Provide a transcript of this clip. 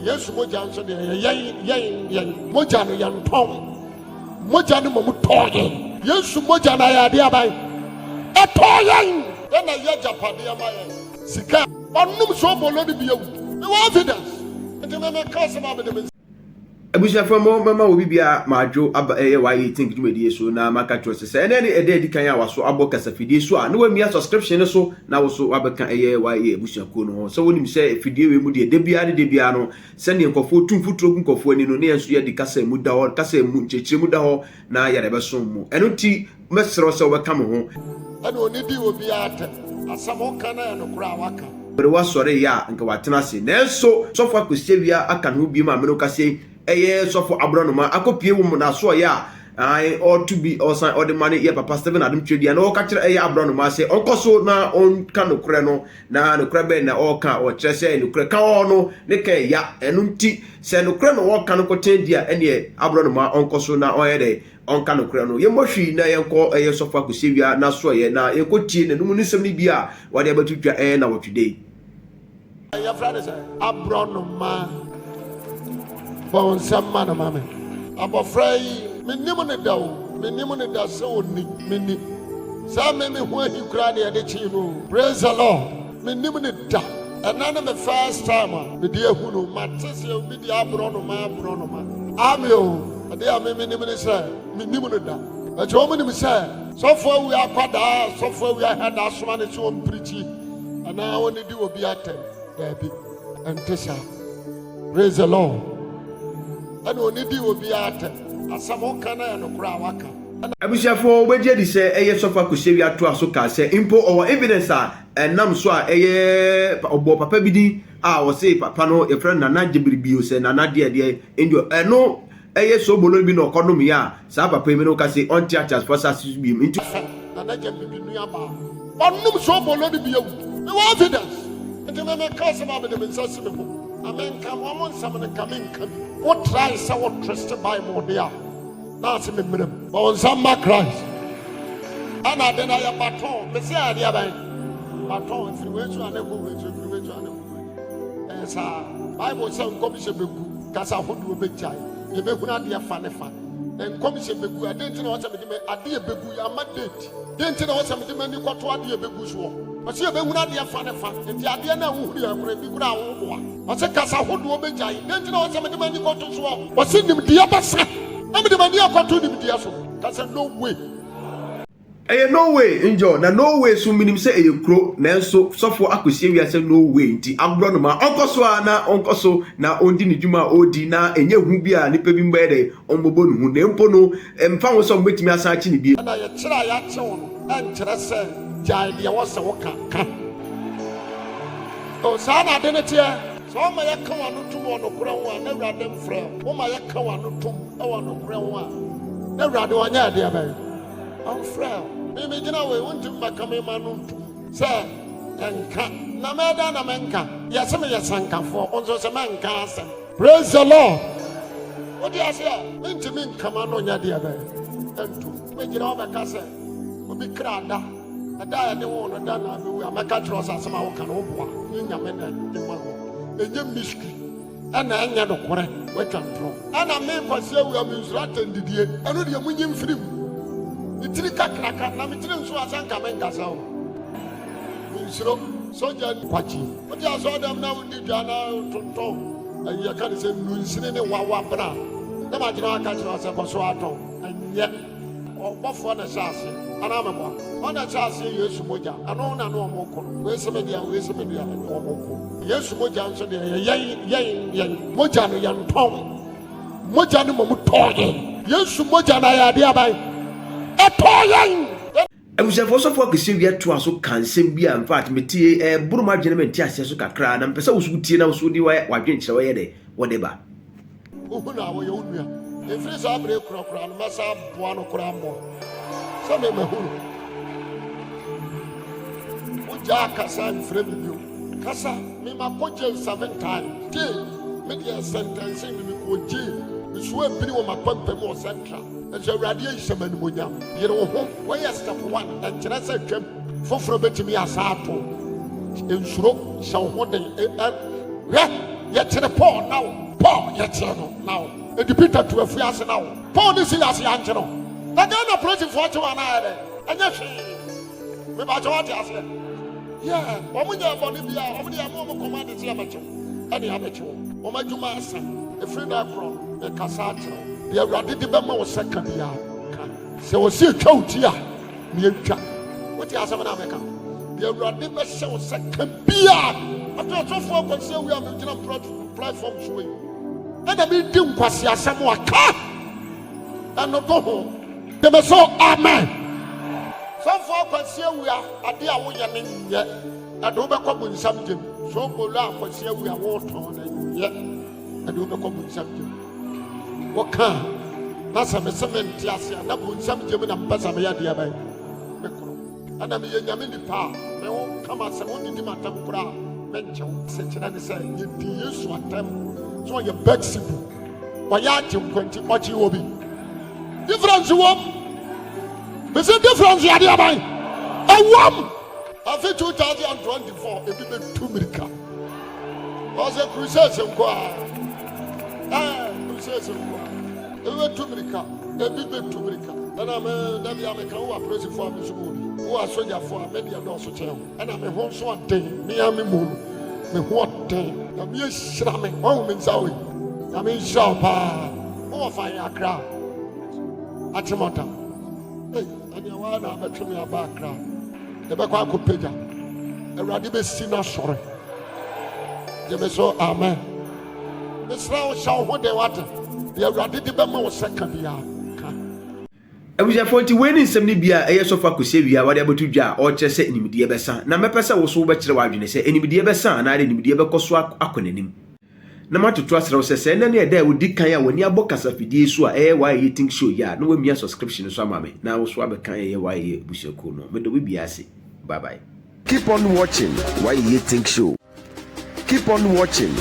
Yes, Moja answered yang Moja no yan Tom. Moja no Momutoy. Yes, Moja na idea by a toy. Then I hear Japadia my Sika. But no so below the view. No evidence. And the man cast about the Abusia from mama obi bia majo aba why think dwumadi so na maka trust say na e dey kan ya waso aboka safidie so a na wami subscription so na waso abeka why abusia ko no so wonim say fidie we mu de bia no send nkofo tumfuturo nkofo ani no na enso ye di kasa mu da ho kasa mu nchechire mu da ho na yare be so mu eno ti mesro so we kam ho ana oni di obi ate asamo kana no kura waka but was sorry ya nka watena se na enso so fa kwesewia aka no bi ma me no kase so for Abronomaa akopie wo mu na so ya or to be or sign or the money ya papa Steven Adam Twedi na o ka kire Abronomaa say onkoso na on ka no kure no na no kure be na o ka o kire say no kure ka o no ne ka ya enu nti say no kure no o ka no kotendia ene Abronomaa onkoso na o ye de on ka no kure no ye mohwi na ye nko so for akosewia na so ye na ye kotie na numu nisem ni bia wade abatutwa na wotwede ya friend say Abronomaa bon samma na mame abofrai menimu ne da so ni meni sa me ho ahi kura de de chi no praise the Lord menimu ne da anana me first time me de ahu no matese obi de Abronomaa amio ade a me menimu ne say menimu ne da e jo mo ni me say so for we akwada so for we had asoma ne so preachi ana woni di obi atem baby antesa praise the Lord and only di obi ate asamo kana no kura waka abusia fo obeje di se eye sofa kwesewia to aso ka se impo or evidence nam so a eye obo papa bidi wo se papa no e friend na jebiribio se na de enjo eno eye so bolo bi no konom ya sa papa mi no ka se on church for sasis bi into na jebibi nu aba onum so bolo bi ewu e wa evidence ente me cause ma be de nsase me ko amen kam amon samne kamen kam what try say what trust by more there that's me mrem but some Christ ana de na ya baton me say ade aban baton if we to an go we to an esa Bible say nkom se beku kasa hodo be jai ye beku na de fa ne fa nkom se beku ade nti na o se me de ade beku ya ma date de nti na o se me de mani kwato ade beku so o se be hu na de fa ne fa nti ade na hu ya kure bi kura wo boa o se kasa hodo be jai de nti na o se me de mani kwato so o se nim de abasa na me de mani kwato nim de so kasa no way no way enjo na no way so minim say kro na enso sofo akosewia say no way nti Abronomaa onkoso na ondi ni dwuma odi na enye hu bia nipa bi mbede ombobo nu hu na empo no emfa wo so mbetimi asachi ni bi na ye kira ya che wo enkire se jai de wo se wo ka o sa na de ne tie so ma ye ka wa no tum wo no kura wo na urade mfre wo ma ye ka wa no tum e wo no kura wo na urade wo nya de abai I'm frail. Me gina we want to makame manu say enka na meda na menka yese me yesanka for onzo se menka asem praise the Lord what do you say minti min kama no nya de aba entu me gina obeka se obi krada ada ya de won da na me we amaka trust asema wo kana oboa nya me na de ma enye miski ana anya do kore we twantro ana me kwase we am insurance ndidie anu de munyim firim itiri kakraka na mitiri nso asanka menga o insiro soja kwachi odi aso dem na wudi dwana tonto ayi aka de se nunsini ne wawa bra na ma jira aka jira se boso aton anye obofo na shase ana mebo ona shase Yesu moja ano na no mo kono we se media no mo ko Yesu moja nso de yen moja no yan tom moja no mo toye Yesu moja na ya de abai Abusiafo so for kwesewia to aso kansem bia in fact metie buruma dwene menti ase so kakra na mpesa wo so tie na wo so di wadwen kire wo ye de wo de ba ohuna wo ye onua efiri sa bre krokro no masa boa no kra mo so me mahuru o ja kasa mfre bibio kasa me makoje 7 times ti me dia sentence me ko ji so ebiri wo mapampam o central so radio is a manimonya you know why step 1 and kira say twem foforo betimi asato ensuro so hoden yɛkyerɛ Paul now. Paul yɛkyerɛ no now. Edi Peter to afiase now. Paul ni Silas yɛankyerɛ no. Na Ghana president for to ana ayɛ dɛ. Ɛnyɛ hwee. Me ba kyɛ wɔte ase. Yeah, wɔn nyɛ bɔ ne bia, wɔn de ama wɔn command ti abɛkyɛw. Ɛne abɛkyɛw. Wɔn adwuma asa. Efiri na kro, me kasa akyerɛ. Deɛ Awurade de bɛma wo sɛ ka bia. Sɛ wɔ si atwa wo ti a, ne atwa. Wote asɛm na meka. Deɛ Awurade bɛhyɛ wo sɛ ka bia. After asɔfoɔ akɔsi awi a megyina platform so yi. Ɛna medi nkwasi asɛm a ka. Ɛno do ho. Deme so amen. Sɔfoɔ akɔsi awi a ade a woyɛ ne nyɛ. Ɛde wobɛkɔ bu nsam gyem. So bolo a akɔsi awi a wotɔn ne nyɛ. Ɛde wobɛkɔ bu nsam gyem. Wɔka na sɛ mesɛ mente ase a na bu nsam gyem na mpɛ sɛ meyɛ deɛ bɛyɛ. Mekoro. Ɛna meyɛ nyame nipa a me wo kama sɛ wodidi matam koraa menkyɛw sɛ kyerɛ ne sɛ yɛdi Yesu atam so ɔyɛ baksibu ɔyɛ agye nkwanti ɔkye wɔ bi difference wom mesɛ difference yɛde aban ɛwom afe 2024 ebi bɛtu mirika ɔsɛ crusade nko a crusade nko a ebi bɛtu mirika ebi bɛtu mirika ɛna me dabi ameka wo apolisifoɔ a me so wɔ bi wo a sojafoɔ a media dɔɔso kyɛn wo ɛna me ho nso ɔden mea me mu me ho ɔden na me ahyira me ɔho me nsa wo yi na me nhyira wo paa wowɔ fa yɛ akra atemɔta ɛneɛ waa na abɛtwe me aba akra yɛbɛkɔ akɔpagya Awurade bɛsi no asɔre gye me so amen mesrɛ wo hyɛ wo ho de wate deɛ Awurade de bɛma wo sɛ ka biara abusuafoɔ nti wei ne nsɛm no bia ɛyɛ sɔfo akɔsi awia wade abɛto dwa a ɔkyerɛ sɛ nimdeɛ bɛsa na mɛpɛ sɛ wo so wobɛkyerɛ w'adwene sɛ nimdeɛ bɛsa anaade nimdeɛ bɛkɔ so akɔ n'anim na matoto asrɛ wo sɛ sɛ ɛnɛ ne ɛda a wodi kan a w'ani abɔ kasafidie so a ɛyɛ wɔayɛ think show yi a na woamia subscription so ama me na wo so abɛka ɛyɛ wɔayɛ busuakuo no mede wo bia ase bye bye. Keep on watching Why You Think Show. Keep on watching